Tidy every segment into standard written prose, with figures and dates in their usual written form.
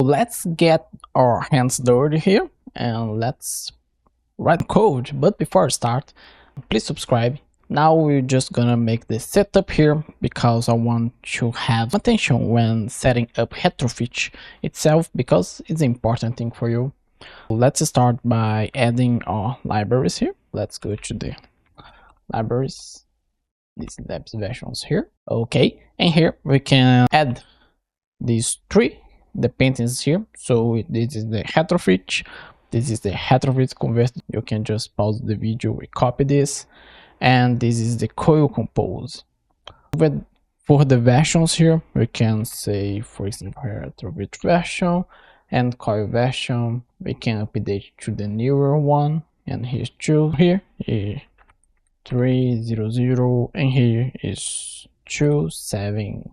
let's get our hands dirty here and let's write code. But before I start, please subscribe. Now we're just gonna make the setup here because I want to have attention when setting up Retrofit itself, because it's an important thing for you. Let's start by adding our libraries here. Let's go to the libraries, these depth versions here. Okay, and here we can add these three dependencies here. So this is the Retrofit, this is the Retrofit converter. You can just pause the video, we copy this, and this is the Coil Compose. For the versions here, we can say, for example, Retrofit version and Coil version. We can update to the newer one, and here's 2 here, 300, and here is 270,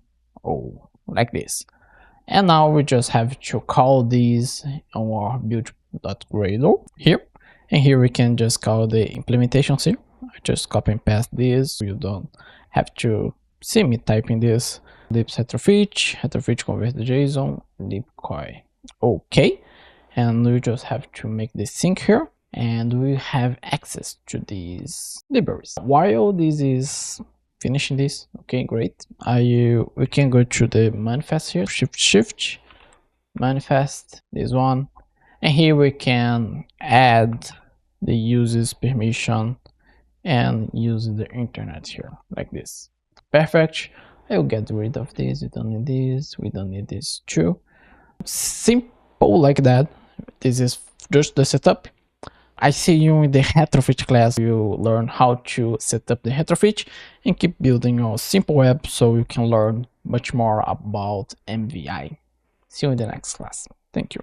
like this. And now we just have to call these on our build.gradle here, and here we can just call the implementations here. I just copy and paste this. You don't have to see me typing this. Lips retrofit convert JSON, lip coil. Okay, and we just have to make the sync here, and we have access to these libraries. While this is finishing this, okay, great. We can go to the manifest here, shift manifest, this one, and here we can add the uses permission and use the internet here, like this. Perfect. I'll get rid of this. We don't need this, we don't need this too. Simple like that. This is just the setup. I see you in the Retrofit class. You learn how to set up the Retrofit and keep building your simple web so you can learn much more about MVI. See you in the next class. Thank you.